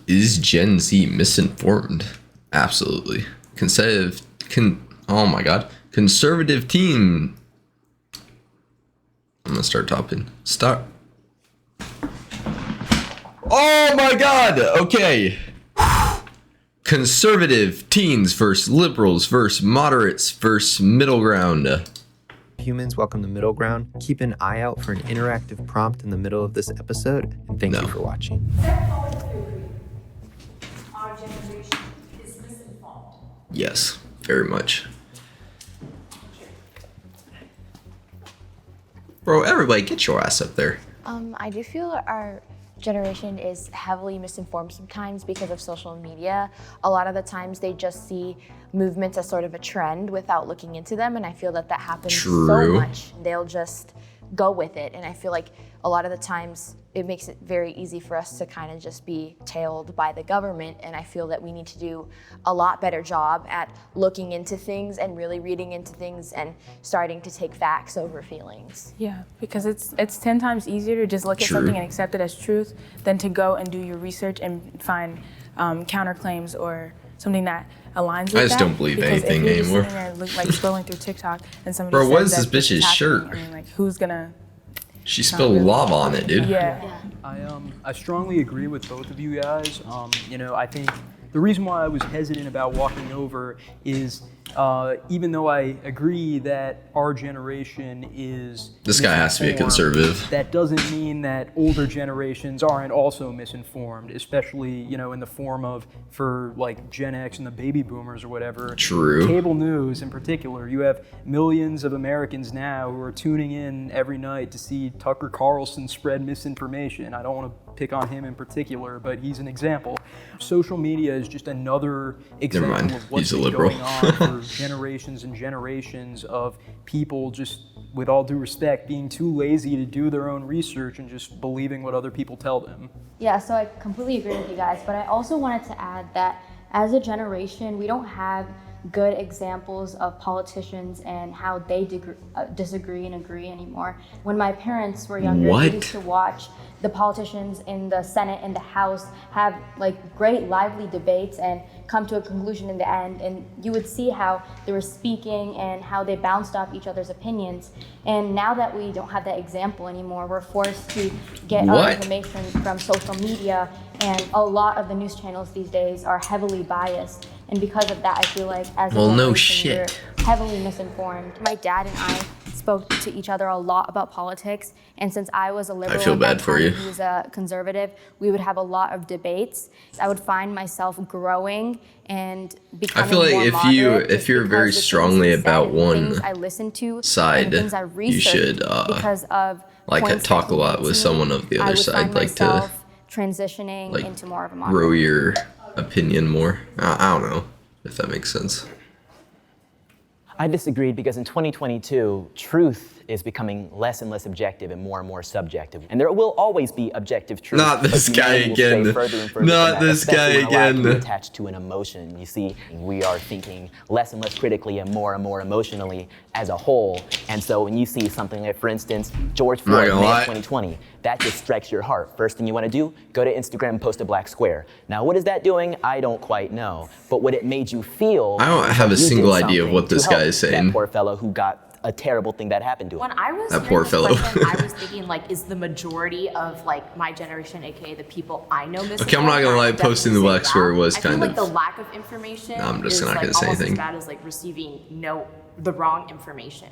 Is Gen Z misinformed? Absolutely. Oh my god. Conservative team. I'm gonna start topping. Start. Oh my god! Okay. Conservative teens versus liberals versus moderates versus middle ground. Humans, welcome to Middle Ground. Keep an eye out for an interactive prompt in the middle of this episode, and thank you for watching. Our generation is misinformed. Yes, very much. Bro, everybody get your ass up there. I do feel our generation is heavily misinformed sometimes because of social media. A lot of the times they just see movements as sort of a trend without looking into them, and I feel that happens so much. They'll just go with it, and I feel like a lot of the times it makes it very easy for us to kind of just be tailed by the government, and I feel that we need to do a lot better job at looking into things and really reading into things and starting to take facts over feelings. Yeah, because it's 10 times easier to just look at something and accept it as truth than to go and do your research and find counterclaims or something that aligns with that. I just don't believe anything anymore. Sitting there, like scrolling through TikTok and somebody Bro, says what is that this bitch's shirt? I mean, like, who's gonna? She spilled lava on it, dude. Yeah. I strongly agree with both of you guys. I think the reason why I was hesitant about walking over is even though I agree that our generation is This guy has to be a misinformed, conservative. that doesn't mean that older generations aren't also misinformed, especially, in the form of, for like Gen X and the baby boomers or whatever. True. Cable news in particular. You have millions of Americans now who are tuning in every night to see Tucker Carlson spread misinformation. I don't want to pick on him in particular, but he's an example. Social media is just another example of what's been going on for generations and generations of people, just with all due respect, being too lazy to do their own research and just believing what other people tell them. Yeah, so I completely agree with you guys, but I also wanted to add that as a generation, we don't have good examples of politicians and how they disagree and agree anymore. When my parents were younger, they used to watch the politicians in the Senate and the House have like great lively debates and come to a conclusion in the end, and you would see how they were speaking and how they bounced off each other's opinions. And now that we don't have that example anymore, we're forced to get our information from social media, and a lot of the news channels these days are heavily biased. And because of that, I feel like as a generation, we're heavily misinformed. My dad and I spoke to each other a lot about politics, and since I was a liberal, I feel bad for you. He was a conservative, we would have a lot of debates. I would find myself growing and becoming I feel like more if you're very strongly about one side, you should talk a lot with someone of the other side, like to transitioning into more of a moderate. grow your opinion more. I don't know if that makes sense. I disagreed because in 2022, truth is becoming less and less objective and more subjective. And there will always be objective truth. Not this guy again. Not this guy again. Attached to an emotion. You see, we are thinking less and less critically and more emotionally as a whole. And so when you see something like, for instance, George Floyd, May of 2020, that just strikes your heart. First thing you want to do, go to Instagram and post a black square. Now, what is that doing? I don't quite know. But what it made you feel, I don't have a single idea of what this guy is saying. That poor fellow who got a terrible thing that happened to him. When I was that poor fellow. I was thinking, like, is the majority of like my generation, aka the people I know, misinformed? Okay, I'm not gonna lie. Posting the black square was I feel kind like of. the lack of information. No, I'm just is not like gonna say almost anything. as bad as like receiving the wrong information.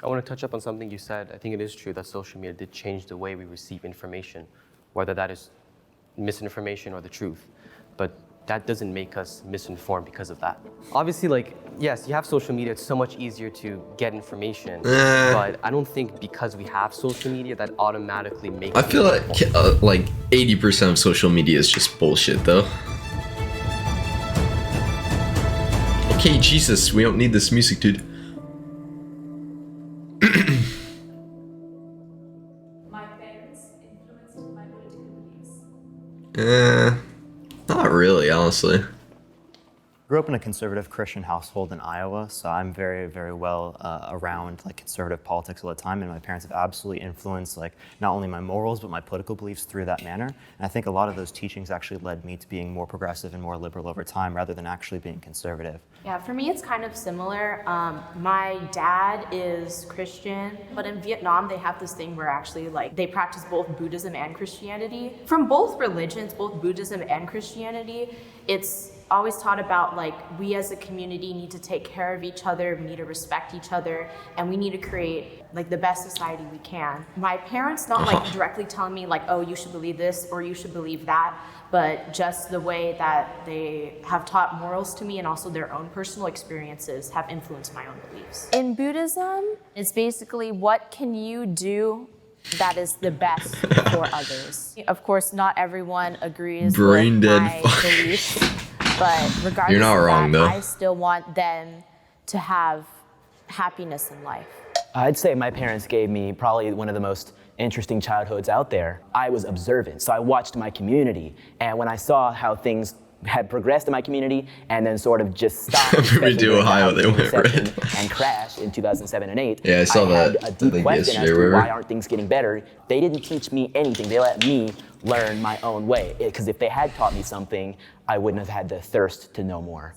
I want to touch up on something you said. I think it is true that social media did change the way we receive information, whether that is misinformation or the truth. But that doesn't make us misinformed because of that. Obviously, like, yes, you have social media, it's so much easier to get information. But I don't think because we have social media that automatically makes I feel like 80% of social media is just bullshit though. Okay, Jesus, we don't need this music, dude. My parents influenced my political beliefs. Not really, honestly. grew up in a conservative Christian household in Iowa, so I'm very, very well around like conservative politics all the time, and my parents have absolutely influenced like not only my morals but my political beliefs through that manner. And I think a lot of those teachings actually led me to being more progressive and more liberal over time, rather than actually being conservative. Yeah, for me it's kind of similar. My dad is Christian, but in Vietnam they have this thing where actually like they practice both Buddhism and Christianity. From both religions, both Buddhism and Christianity, it's always taught about like we as a community need to take care of each other, we need to respect each other, and we need to create like the best society we can. My parents not like directly telling me like, oh, you should believe this or you should believe that, but just the way that they have taught morals to me and also their own personal experiences have influenced my own beliefs. In Buddhism, it's basically what can you do that is the best for others. Of course, not everyone agrees Brain with dead my fuck. beliefs, but regardless You're not of wrong, that, though. I still want them to have happiness in life. I'd say my parents gave me probably one of the most interesting childhoods out there. I was observant, so I watched my community, and when I saw how things had progressed in my community and then sort of just stopped, Remember especially to during Ohio, the they went recession red. and crashed in 2007 and 8. Yeah, I saw had that, a I deep think question as yesterday, to remember? why aren't things getting better. They didn't teach me anything. They let me learn my own way, because if they had taught me something, I wouldn't have had the thirst to know more.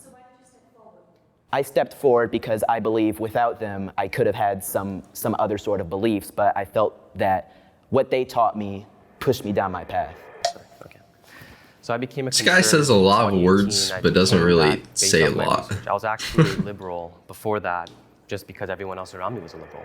I stepped forward because I believe without them, I could have had some other sort of beliefs, but I felt that what they taught me pushed me down my path. Okay. So I became a This guy conservative says a in lot of 2018. words, I but doesn't became really that based say a off my lot. research. I was actually a liberal before that, just because everyone else around me was a liberal.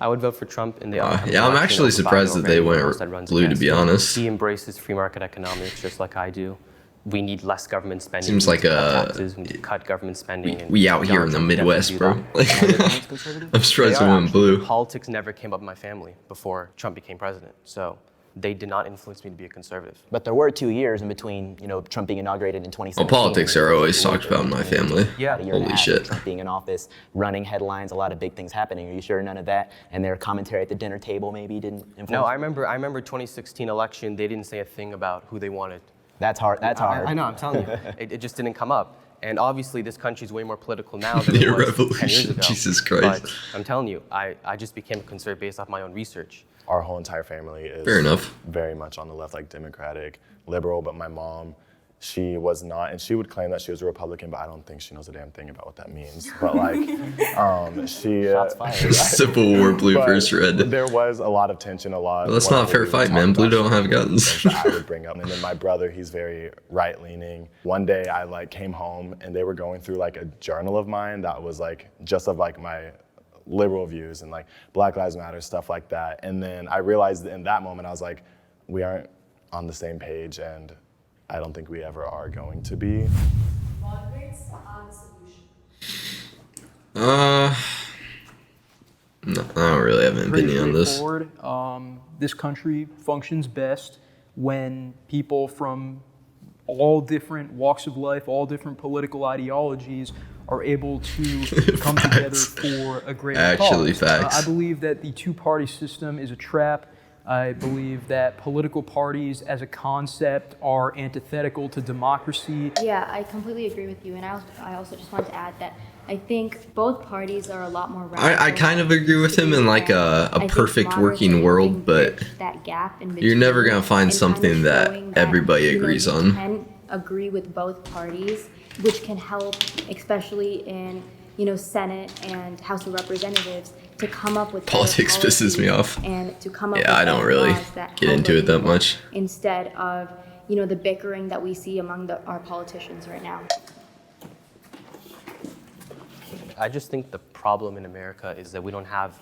I would vote for Trump in the upcoming yeah, I'm election actually over Biden surprised over that they anyone went else that runs blue, to against be him. honest. He embraces free market economics just like I do. We need less government spending. Seems we like need to cut a- taxes, we need to cut government spending. and We out here Donald in the Trump definitely Midwest, do bro. that. Like, And other things conservative? I'm surprised They it are went actually, blue. but politics never came up in my family before Trump became president. So they did not influence me to be a conservative. But there were 2 years in between, Trump being inaugurated in 2017. Well, politics are always talked about in my family. Yeah. A year and a Holy half shit. of Trump being in office, running headlines, a lot of big things happening. Are you sure none of that and their commentary at the dinner table maybe didn't influence? No, I remember 2016 election, they didn't say a thing about who they wanted. That's hard. That's hard. I know, I'm telling you. It just didn't come up. And obviously this country's way more political now than it The was 10 years revolution, ago. Jesus Christ. But I'm telling you, I just became a conservative based off my own research. Our whole entire family is Fair enough. very much on the left, like Democratic, liberal, but my mom, she was not, and she would claim that she was a Republican, but I don't think she knows a damn thing about what that means. But like, she... Shots fired. Civil War, blue but versus red. There was a lot of tension, a lot. Well, that's not a fair fight, man. Blue don't have guns. Things that I would bring up. And then my brother, he's very right-leaning. One day I like came home and they were going through like a journal of mine that was like just of like my liberal views and like Black Lives Matter, stuff like that. And then I realized in that moment, I was like, we aren't on the same page and I don't think we ever are going to be. Moderates on solution. No, I don't really have an Pretty opinion on this. straightforward. This country functions best when people from all different walks of life, all different political ideologies are able to come together for a greater Actually, cause. facts. I believe that the two-party system is a trap. I believe that political parties as a concept are antithetical to democracy. Yeah, I completely agree with you. And I also just wanted to add that I think both parties are a lot more radical. I kind of agree with him in like a I think perfect moderates working are world, helping but bridge that gap in you're never between gonna find and something kind of that showing everybody you know, agrees you on. can agree with both parties, which can help, especially in Senate and House of Representatives, to come up with better Politics pisses me policies off. and to come up Yeah, with I don't better really laws that get help into it that people much. instead of the bickering that we see among our politicians right now. I just think the problem in America is that we don't have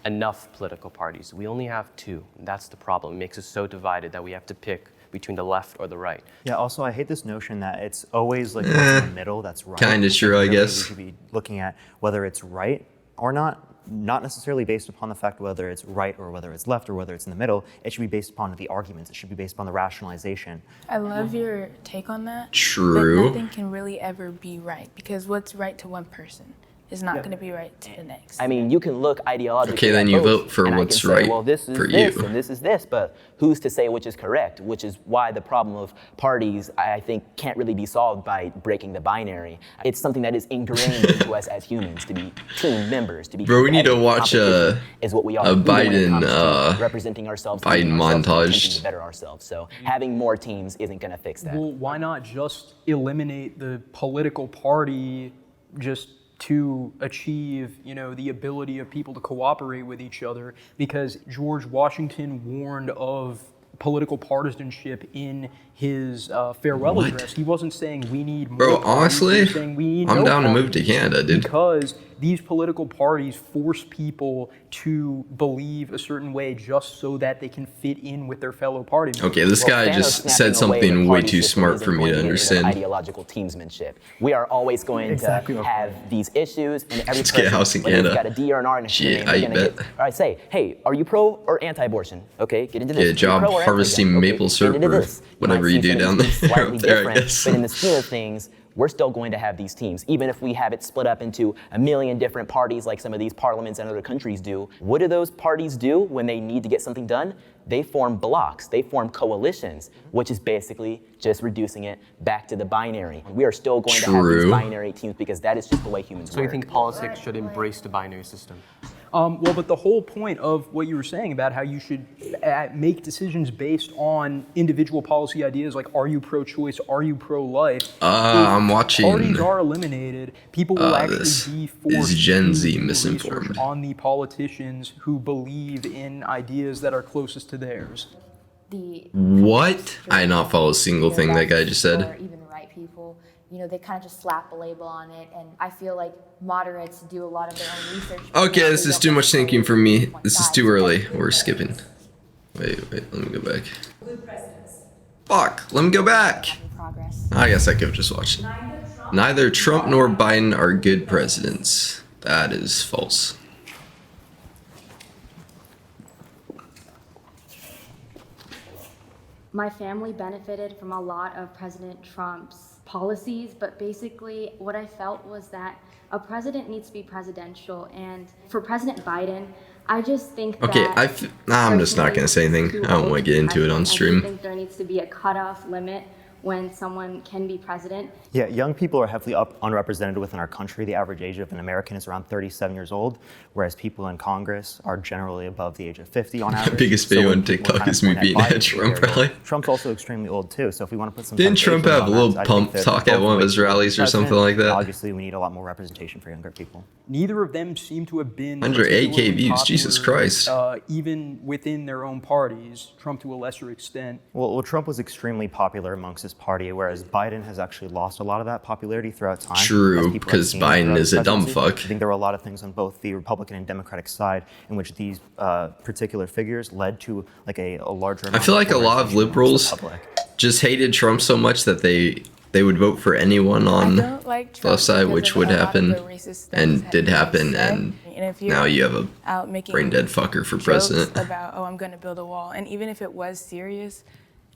enough political parties. We only have two. And that's the problem. It makes us so divided that we have to pick between the left or the right. Yeah, also I hate this notion that it's always like what's in the middle that's right. Kinda true, I Really, guess. We should be looking at whether it's right or not necessarily based upon the fact whether it's right or whether it's left or whether it's in the middle. It should be based upon the arguments. It should be based upon the rationalization. I love your take on that. True. But nothing can really ever be right because what's right to one person is not going to be right to the next. I mean, you can look ideologically. Okay, then at you both, vote for and I what's can say, right well, this is for this you. and this is this, but who's to say which is correct? Which is why the problem of parties, I think, can't really be solved by breaking the binary. It's something that is ingrained into us as humans to be team members, to be. Bro, we need to watch a Biden representing ourselves, Biden montage to better ourselves. So having more teams isn't going to fix that. Well, why not just eliminate the political party just to achieve, the ability of people to cooperate with each other? Because George Washington warned of political partisanship in his farewell address. He wasn't saying we need more. Bro, honestly, I'm down to move to parties, Canada, dude. because these political parties force people to believe a certain way just so that they can fit in with their fellow party members. Okay, this guy just said something way too smart for me to understand. Ideological teamsmanship. We are always going to have these issues, and every Let's get a house in Canada. got a D or an R in a Shit, name, I bet. all right, say, hey, are you pro or anti-abortion? Okay, get into this. Get a job Are you pro or harvesting anti-gun? maple syrup get into or this. whatever you do down there, Slightly up there, I different, guess. but in the scheme of things, we're still going to have these teams. Even if we have it split up into a million different parties like some of these parliaments in other countries do, what do those parties do when they need to get something done? They form blocs, they form coalitions, which is basically just reducing it back to the binary. We are still going to have these binary teams because that is just the way humans work. So you think politics should embrace the binary system? Well, but the whole point of what you were saying about how you should make decisions based on individual policy ideas, like are you pro-choice, are you pro-life? I'm watching. Parties are eliminated. People will actually be forced is Gen Z to do misinformed. research on the politicians who believe in ideas that are closest to theirs. What? I did not follow a single thing that guy just said. Or even right people, they kind of just slap a label on it, and I feel like moderates do a lot of their own research. Okay, this is too much thinking for me. This is too early. We're skipping. Wait, let me go back. Fuck, let me go back. I guess I could have just watched it. Neither Trump nor Biden are good presidents. That is false. My family benefited from a lot of President Trump's policies, but basically what I felt was that a president needs to be presidential, and for President Biden, I just think that... Okay, I'm just not going to say anything. I don't want to get into it on I stream. think there needs to be a cutoff limit when someone can be president. Yeah, young people are heavily unrepresented within our country. The average age of an American is around 37 years old, whereas people in Congress are generally above the age of 50 on average. The biggest video on TikTok is me beating at Trump rally. Trump's also extremely old too, so if we want to put some... Didn't Trump have a little pump talk at one of his rallies or something like that? Obviously, we need a lot more representation for younger people. Neither of them seem to have been... Under 8K views, popular, Jesus Christ. Even within their own parties, Trump to a lesser extent. Well, Trump was extremely popular amongst his party, whereas Biden has actually lost a lot of that popularity throughout time. True, because Biden is a dumb fuck. I think there were a lot of things on both the Republican and Democratic side in which these particular figures led to like a larger amount. I feel like a lot of liberals just hated Trump so much that they would vote for anyone on the left side, which would happen and did happen, and now you have a brain dead fucker for president. About, I'm going to build a wall, and even if it was serious,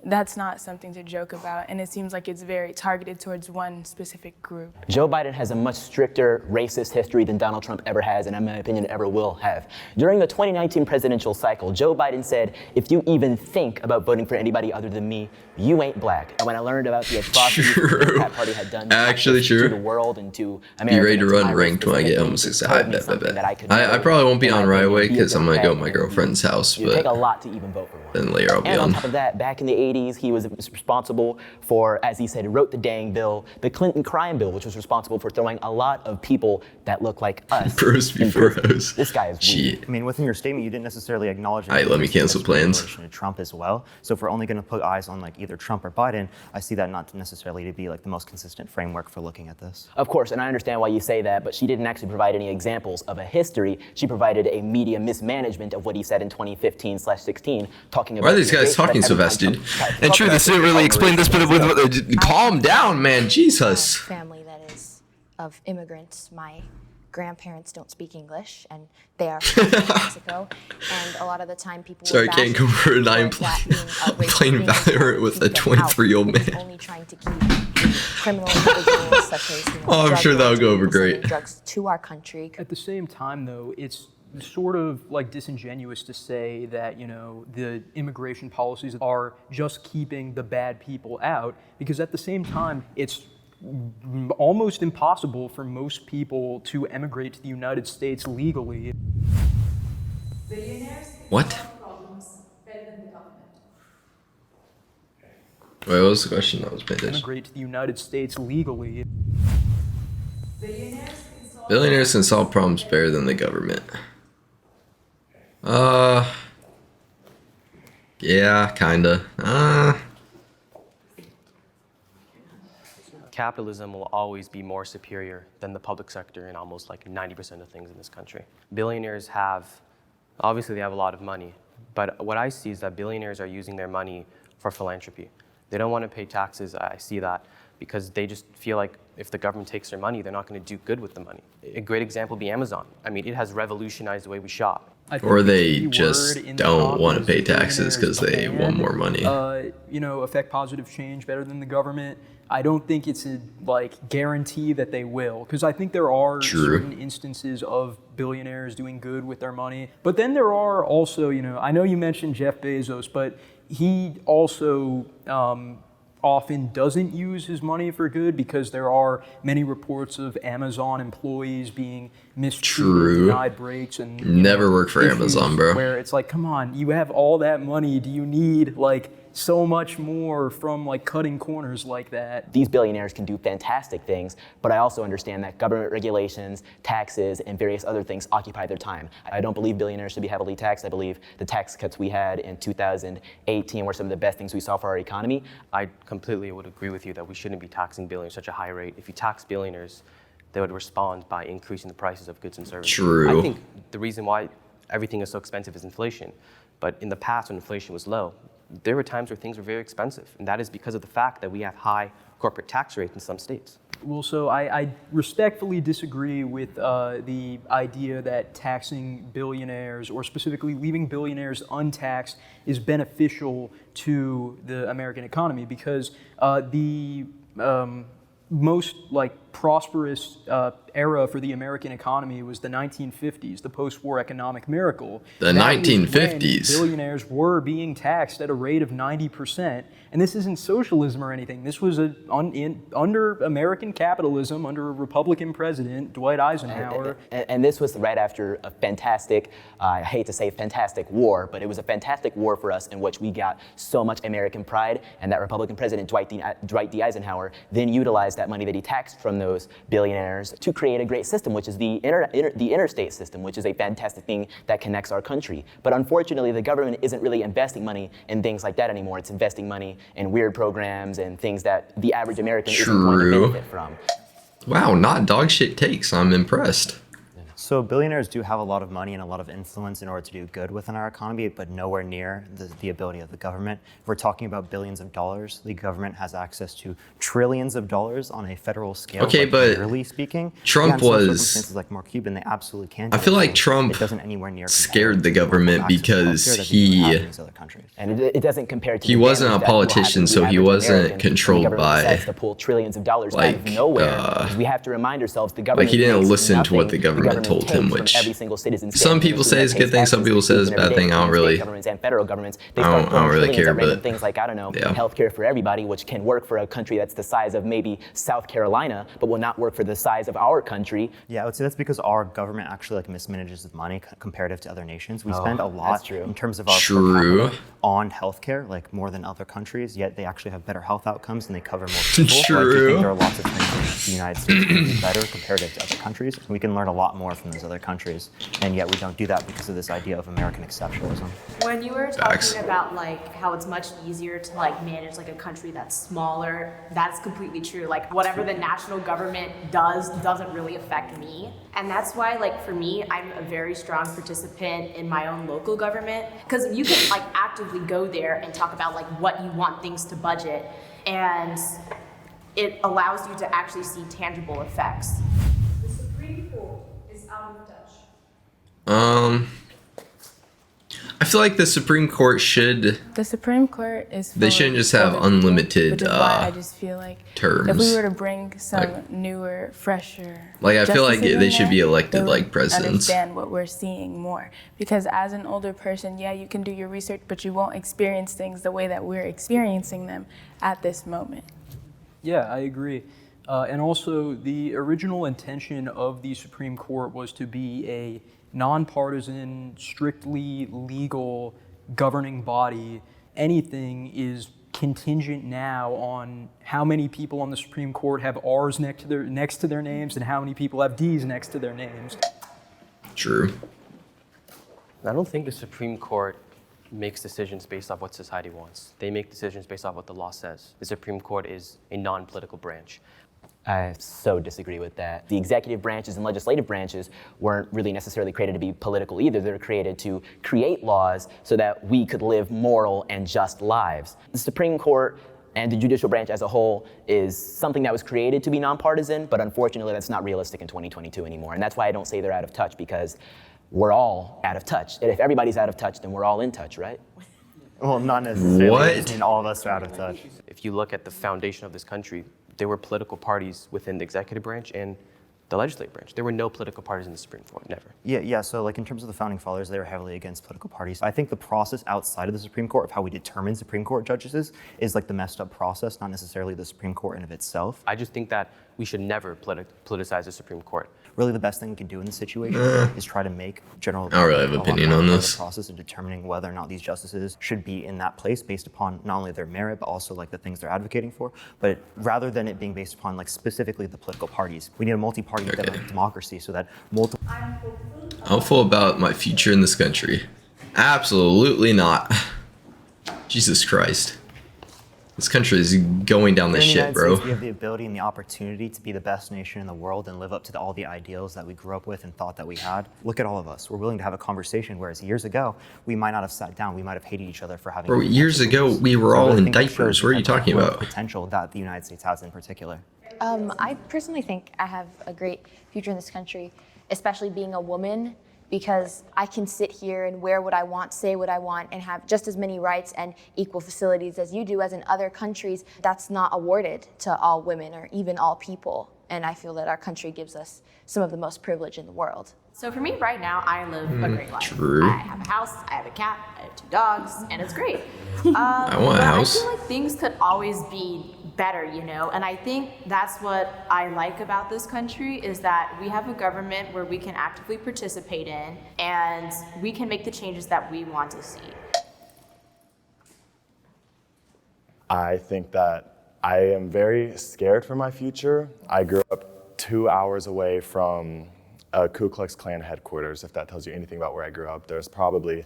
that's not something to joke about, and it seems like it's very targeted towards one specific group. Joe Biden has a much stricter racist history than Donald Trump ever has, and in my opinion, ever will have. During the 2019 presidential cycle, Joe Biden said, if you even think about voting for anybody other than me, you ain't black. And when I learned about the atrocities that party had done to the world and to America, be ready to run ranked when I get home 6. I bet. I probably won't be on right away because I'm going to go to my girlfriend's house, but take a lot to even vote for one. Then later I'll be and on. On top of that, back in the 80s, he was responsible for, as he said, wrote the dang bill, the Clinton crime bill, which was responsible for throwing a lot of people that look like us. Bros before hoes. This guy is weird. I mean, within your statement, you didn't necessarily acknowledge. Alright, let me cancel plans. Trump as well. So if we're only going to put eyes on like either Trump or Biden, I see that not necessarily to be like the most consistent framework for looking at this. Of course, and I understand why you say that, but she didn't actually provide any examples of a history. She provided a media mismanagement of what he said in 2015/16, talking about. Why are these guys talking so fast, dude? And true, this didn't really explain this, but calm down, man. Jesus. Family that is of immigrants. My grandparents don't speak English, and they are from Mexico. And a lot of the time, people. Sorry, I can't go for it. I'm playing Valorant with a 23-year-old man. Only trying to keep criminal individuals such as Oh, I'm drug sure that'll go over people great. sending drugs to our country. At the same time, though, it's sort of like disingenuous to say that, the immigration policies are just keeping the bad people out, because at the same time, it's almost impossible for most people to emigrate to the United States legally. What? Wait, what was the question? That was my dish. Immigrate to the United States legally. Billionaires can solve problems better than the government. Yeah, kinda. Capitalism will always be more superior than the public sector in almost like 90% of things in this country. Billionaires obviously they have a lot of money, but what I see is that billionaires are using their money for philanthropy. They don't want to pay taxes, I see that, because they just feel like if the government takes their money, they're not going to do good with the money. A great example would be Amazon. I mean, it has revolutionized the way we shop. Or they just don't want to pay taxes because they want more money. Affect positive change better than the government. I don't think it's a guarantee that they will, because I think there are certain instances of billionaires doing good with their money. But then there are also, I know you mentioned Jeff Bezos, but he also often doesn't use his money for good, because there are many reports of Amazon employees being mistreated, denied breaks, and never work for Amazon, bro. Where it's like, come on, you have all that money. Do you need so much more from cutting corners like that? These billionaires can do fantastic things, but I also understand that government regulations, taxes, and various other things occupy their time. I don't believe billionaires should be heavily taxed. I believe the tax cuts we had in 2018 were some of the best things we saw for our economy. I completely would agree with you that we shouldn't be taxing billionaires at such a high rate. If you tax billionaires, they would respond by increasing the prices of goods and services. True. I think the reason why everything is so expensive is inflation. But in the past, when inflation was low, there were times where things were very expensive, and that is because of the fact that we have high corporate tax rates in some states. Well, so I respectfully disagree with the idea that taxing billionaires, or specifically leaving billionaires untaxed, is beneficial to the American economy, because the most prosperous era for the American economy was the 1950s, the post-war economic miracle. The 1950s. Billionaires were being taxed at a rate of 90%, and this isn't socialism or anything. This was under American capitalism, under a Republican president, Dwight Eisenhower. And this was right after a fantastic, I hate to say fantastic war, but it was a fantastic war for us in which we got so much American pride, and that Republican president, Dwight D. Eisenhower, then utilized that money that he taxed from those billionaires to create a great system, which is the interstate system, which is a fantastic thing that connects our country. But unfortunately, the government isn't really investing money in things like that anymore. It's investing money in weird programs and things that the average American isn't going to benefit from. Wow, not dog shit takes. I'm impressed. So billionaires do have a lot of money and a lot of influence in order to do good within our economy, but nowhere near the ability of the government. If we're talking about billions of dollars, the government has access to trillions of dollars on a federal scale. Okay, but generally speaking, Trump in some was. circumstances like Mark Cuban, they absolutely can. I feel like Trump it doesn't anywhere near scared the government because he. And it doesn't compare to. He wasn't a politician, so he wasn't controlled by. To pull trillions of dollars out of nowhere. We have to remind ourselves the government. Like he didn't listen to what the government told him, which some people say is a good thing, some people say is a bad thing. I don't really. Governments and federal governments. They I don't really care, but things like healthcare for everybody, which can work for a country that's the size of maybe South Carolina, but will not work for the size of our country. Yeah, I would say that's because our government actually mismanages with money comparative to other nations. We spend a lot in terms of our per capita on healthcare, more than other countries. Yet they actually have better health outcomes and they cover more people. I think there are lots of things the United States can do better comparative to other countries. We can learn a lot more from those other countries, and yet we don't do that because of this idea of American exceptionalism. When you were talking about how it's much easier to manage a country that's smaller, that's completely true. Whatever the national government doesn't really affect me. And that's why for me, I'm a very strong participant in my own local government, because you can actively go there and talk about what you want things to budget, and it allows you to actually see tangible effects. The Supreme Court is out of touch. I I feel like the Supreme Court should. The Supreme Court is. They shouldn't just have unlimited which is why I just feel like terms. If we were to bring some newer, fresher. Like I feel like justices they in should there, be elected they like would presidents. Understand what we're seeing more, because as an older person, yeah, you can do your research, but you won't experience things the way that we're experiencing them at this moment. Yeah, I agree. And also, the original intention of the Supreme Court was to be a nonpartisan, strictly legal governing body. Anything is contingent now on how many people on the Supreme Court have R's next to their names and how many people have D's next to their names. True. I don't think the Supreme Court makes decisions based off what society wants. They make decisions based off what the law says. The Supreme Court is a non-political branch. I so disagree with that. The executive branches and legislative branches weren't really necessarily created to be political either. They were created to create laws so that we could live moral and just lives. The Supreme Court and the judicial branch as a whole is something that was created to be nonpartisan, but unfortunately that's not realistic in 2022 anymore. And that's why I don't say they're out of touch, because we're all out of touch. And if everybody's out of touch, then we're all in touch, right? Well, not necessarily. What? I mean, all of us are out of touch. If you look at the foundation of this country, there were political parties within the executive branch and the legislative branch. There were no political parties in the Supreme Court, never. Yeah, so like in terms of the founding fathers, they were heavily against political parties. I think the process outside of the Supreme Court of how we determine Supreme Court judges is like the messed up process, not necessarily the Supreme Court in of itself. I just think that we should never politicize the Supreme Court. Really the best thing we can do in this situation is try to make general I don't really have an opinion on this. the process of determining whether or not these justices should be in that place based upon not only their merit, but also like the things they're advocating for. But rather than it being based upon like specifically the political parties, we need a multi-party democracy so that multiple. Hopeful about my future in this country? Absolutely not. Jesus Christ. This country is going down the In the shit, United bro. States, we have the ability and the opportunity to be the best nation in the world and live up to all the ideals that we grew up with and thought that we had. Look at all of us. We're willing to have a conversation, whereas years ago, we might not have sat down. We might have hated each other for having. Bro, years ago, we were all in diapers. What are you talking about? Potential that the United States has in particular. I personally think I have a great future in this country, especially being a woman, because I can sit here and wear what I want, say what I want, and have just as many rights and equal facilities as you do, as in other countries. That's not awarded to all women or even all people. And I feel that our country gives us some of the most privilege in the world. So for me right now, I live a great life. True. I have a house, I have a cat, I have 2 dogs, and it's great. I want a house. I feel like things could always be better, you know? And I think that's what I like about this country, is that we have a government where we can actively participate in, and we can make the changes that we want to see. I think that I am very scared for my future. I grew up 2 hours away from a Ku Klux Klan headquarters, if that tells you anything about where I grew up. There's probably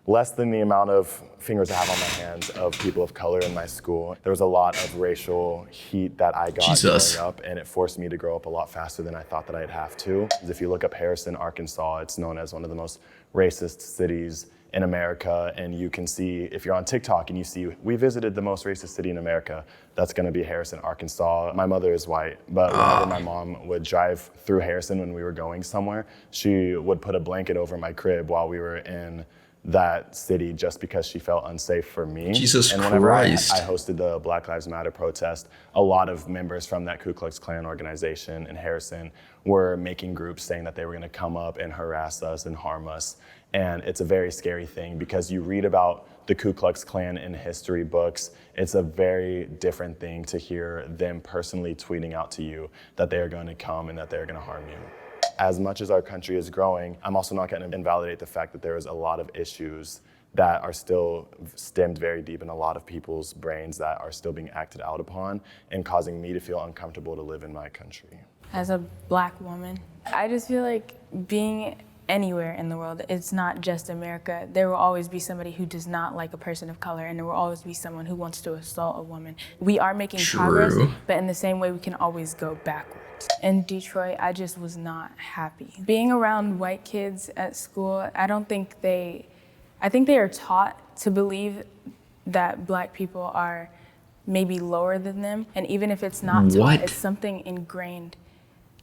less than the amount of fingers I have on my hands of people of color in my school. There was a lot of racial heat that I got growing up, and it forced me to grow up a lot faster than I thought that I'd have to. If you look up Harrison, Arkansas, it's known as one of the most racist cities in America, and you can see, if you're on TikTok and you see, we visited the most racist city in America, that's gonna be Harrison, Arkansas. My mother is white, but whenever my mom would drive through Harrison when we were going somewhere, she would put a blanket over my crib while we were in that city just because she felt unsafe for me. Jesus and whenever Christ. I hosted the Black Lives Matter protest, a lot of members from that Ku Klux Klan organization in Harrison were making groups saying that they were gonna come up and harass us and harm us. And it's a very scary thing because you read about the Ku Klux Klan in history books. It's a very different thing to hear them personally tweeting out to you that they are gonna come and that they're gonna harm you. As much as our country is growing, I'm also not going to invalidate the fact that there is a lot of issues that are still stemmed very deep in a lot of people's brains that are still being acted out upon and causing me to feel uncomfortable to live in my country. As a Black woman, I just feel like being anywhere in the world, it's not just America. There will always be somebody who does not like a person of color, and there will always be someone who wants to assault a woman. We are making progress, but in the same way, we can always go backwards. In Detroit, I just was not happy. Being around white kids at school, I think they are taught to believe that Black people are maybe lower than them. And even if it's not taught, it's something ingrained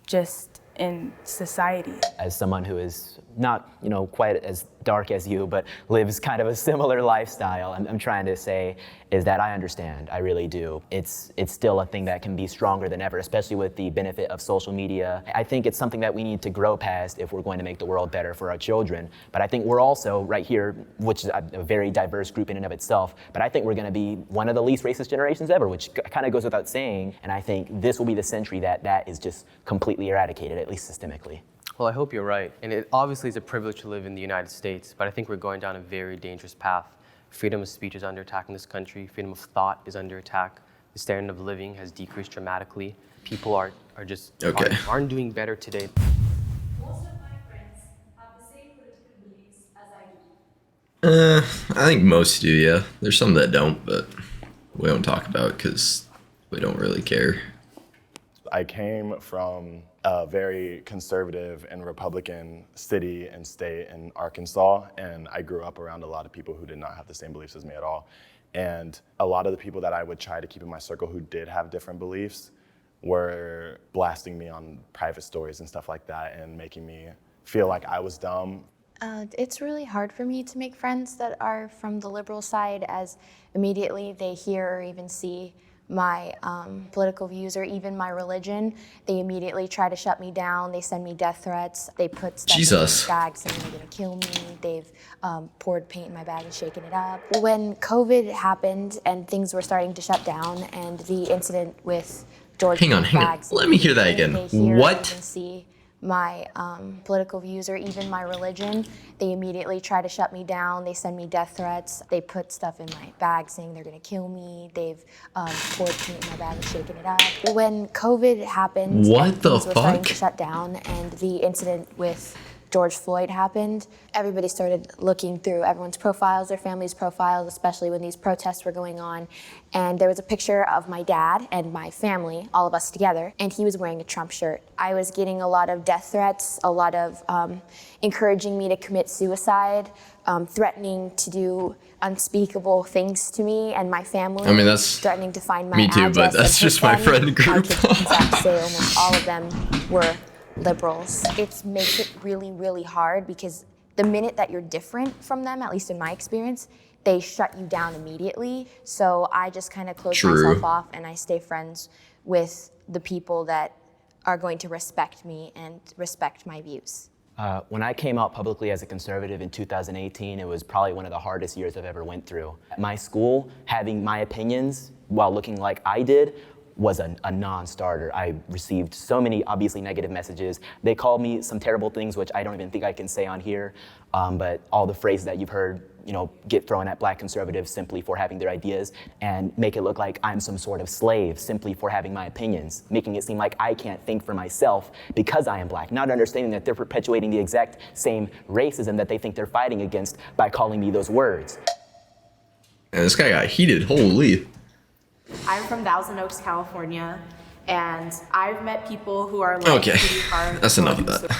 just in society. As someone who is not, quite as dark as you, but lives kind of a similar lifestyle. I'm trying to say is that I understand, I really do. It's still a thing that can be stronger than ever, especially with the benefit of social media. I think it's something that we need to grow past if we're going to make the world better for our children. But I think we're also right here, which is a very diverse group in and of itself, but I think we're gonna be one of the least racist generations ever, which kind of goes without saying. And I think this will be the century that is just completely eradicated, at least systemically. Well, I hope you're right. And it obviously is a privilege to live in the United States, but I think we're going down a very dangerous path. Freedom of speech is under attack in this country. Freedom of thought is under attack. The standard of living has decreased dramatically. People are just aren't doing better today. Most of my friends have the same political beliefs as I do. I think most do, yeah. There's some that don't, but we don't talk about it because we don't really care. I came from a very conservative and Republican city and state in Arkansas, and I grew up around a lot of people who did not have the same beliefs as me at all. And a lot of the people that I would try to keep in my circle who did have different beliefs were blasting me on private stories and stuff like that and making me feel like I was dumb. It's really hard for me to make friends that are from the liberal side, as immediately they hear or even see my political views or even my religion, they immediately try to shut me down. They send me death threats. They put stuff in my bag saying they're gonna kill me. They've poured paint in my bag and shaken it up. When COVID happened and things were starting to shut down, and the incident with George Hang on. Let me hear that again. What? See my political views or even my religion, they immediately try to shut me down. They send me death threats. They put stuff in my bag saying they're gonna kill me. They've poured paint in my bag and shaken it up. When COVID happened, what the things were starting fuck? to shut down, and the incident with George Floyd happened, everybody started looking through everyone's profiles, their family's profiles, especially when these protests were going on. And there was a picture of my dad and my family, all of us together, and he was wearing a Trump shirt. I was getting a lot of death threats, a lot of encouraging me to commit suicide, threatening to do unspeakable things to me and my family. I mean, that's threatening to find my me too, address but that's and just hit my them. friend group. I could in fact say almost all of them were liberals. It makes it really, really hard because the minute that you're different from them, at least in my experience, they shut you down immediately. So I just kind of close myself off and I stay friends with the people that are going to respect me and respect my views. When I came out publicly as a conservative in 2018, it was probably one of the hardest years I've ever went through. At my school, having my opinions while looking like I did was a non-starter. I received so many obviously negative messages. They called me some terrible things, which I don't even think I can say on here, but all the phrases that you've heard, get thrown at black conservatives simply for having their ideas and make it look like I'm some sort of slave simply for having my opinions, making it seem like I can't think for myself because I am black, not understanding that they're perpetuating the exact same racism that they think they're fighting against by calling me those words. And this guy got heated, holy. I'm from Thousand Oaks, California, and I've met people who are like Okay, pretty hard. that's enough of that.